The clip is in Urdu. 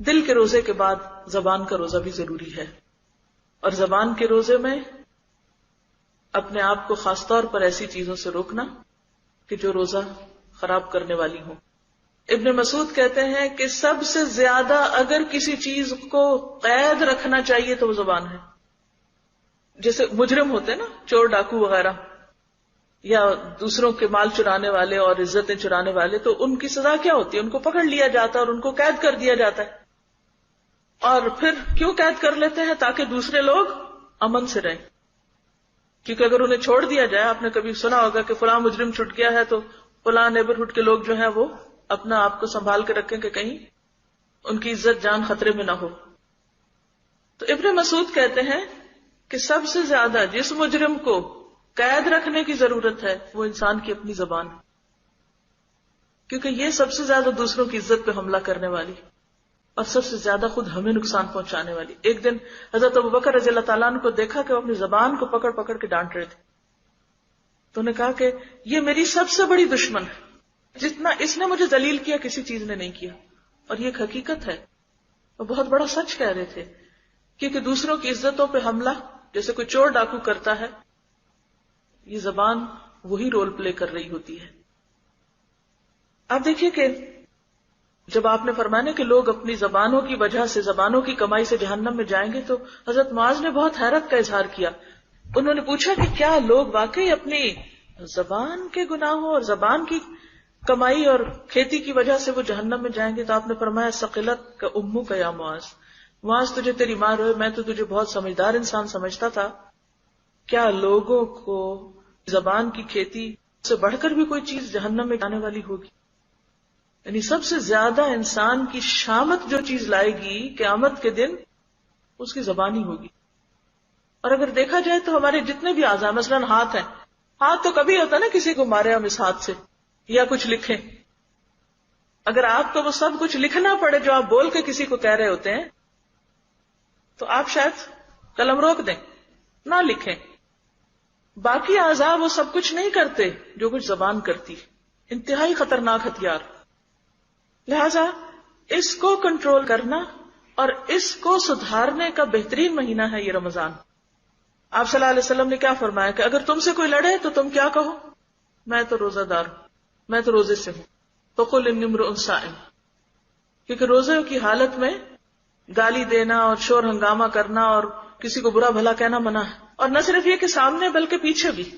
دل کے روزے کے بعد زبان کا روزہ بھی ضروری ہے، اور زبان کے روزے میں اپنے آپ کو خاص طور پر ایسی چیزوں سے روکنا کہ جو روزہ خراب کرنے والی ہوں۔ ابن مسعود کہتے ہیں کہ سب سے زیادہ اگر کسی چیز کو قید رکھنا چاہیے تو وہ زبان ہے۔ جیسے مجرم ہوتے ہیں نا، چور ڈاکو وغیرہ، یا دوسروں کے مال چرانے والے اور عزتیں چرانے والے، تو ان کی سزا کیا ہوتی ہے؟ ان کو پکڑ لیا جاتا ہے اور ان کو قید کر دیا جاتا ہے۔ اور پھر کیوں قید کر لیتے ہیں؟ تاکہ دوسرے لوگ امن سے رہیں، کیونکہ اگر انہیں چھوڑ دیا جائے، آپ نے کبھی سنا ہوگا کہ فلاں مجرم چھٹ گیا ہے تو فلاں نیبرہڈ کے لوگ جو ہیں وہ اپنا آپ کو سنبھال کے رکھیں کہ کہیں ان کی عزت جان خطرے میں نہ ہو۔ تو ابن مسعود کہتے ہیں کہ سب سے زیادہ جس مجرم کو قید رکھنے کی ضرورت ہے وہ انسان کی اپنی زبان ہے، کیونکہ یہ سب سے زیادہ دوسروں کی عزت پہ حملہ کرنے والی اور سب سے زیادہ خود ہمیں نقصان پہنچانے والی۔ ایک دن حضرت ابوبکر رضی اللہ تعالیٰ عنہ کو دیکھا کہ وہ اپنی زبان کو پکڑ پکڑ کے ڈانٹ رہے تھے، تو انہوں نے کہا کہ یہ میری سب سے بڑی دشمن ہے، جتنا اس نے مجھے ذلیل کیا کسی چیز نے نہیں کیا۔ اور یہ ایک حقیقت ہے، وہ بہت بڑا سچ کہہ رہے تھے، کیونکہ دوسروں کی عزتوں پہ حملہ جیسے کوئی چور ڈاکو کرتا ہے، یہ زبان وہی رول پلے کر رہی ہوتی ہے۔ آپ دیکھیے کہ جب آپ نے فرمایا کہ لوگ اپنی زبانوں کی وجہ سے، زبانوں کی کمائی سے جہنم میں جائیں گے، تو حضرت معاذ نے بہت حیرت کا اظہار کیا۔ انہوں نے پوچھا کہ کیا لوگ واقعی اپنی زبان کے گناہوں اور زبان کی کمائی اور کھیتی کی وجہ سے وہ جہنم میں جائیں گے؟ تو آپ نے فرمایا ثقلت کا امو کا یا معاذ، معاذ تجھے تیری ماں روئے، میں تو تجھے بہت سمجھدار انسان سمجھتا تھا۔ کیا لوگوں کو زبان کی کھیتی سے بڑھ کر بھی کوئی چیز جہنم میں جانے والی ہوگی؟ یعنی سب سے زیادہ انسان کی شامت جو چیز لائے گی قیامت کے دن، اس کی زبان ہی ہوگی۔ اور اگر دیکھا جائے تو ہمارے جتنے بھی اعضاء، مثلاً ہاتھ ہیں، ہاتھ تو کبھی ہوتا نا کسی کو مارے ہم اس ہاتھ سے یا کچھ لکھیں، اگر آپ کو وہ سب کچھ لکھنا پڑے جو آپ بول کے کسی کو کہہ رہے ہوتے ہیں تو آپ شاید قلم روک دیں، نہ لکھیں۔ باقی اعضاء وہ سب کچھ نہیں کرتے جو کچھ زبان کرتی، انتہائی خطرناک ہتھیار۔ لہذا اس کو کنٹرول کرنا اور اس کو سدھارنے کا بہترین مہینہ ہے یہ رمضان۔ آپ صلی اللہ علیہ وسلم نے کیا فرمایا کہ اگر تم سے کوئی لڑے تو تم کیا کہو؟ میں تو روزہ دار ہوں، میں تو روزے سے ہوں۔ فَقُلْ إِنِّي امْرُؤٌ صَائِمٌ، کیونکہ روزے کی حالت میں گالی دینا اور شور ہنگامہ کرنا اور کسی کو برا بھلا کہنا منع ہے، اور نہ صرف یہ کہ سامنے بلکہ پیچھے بھی۔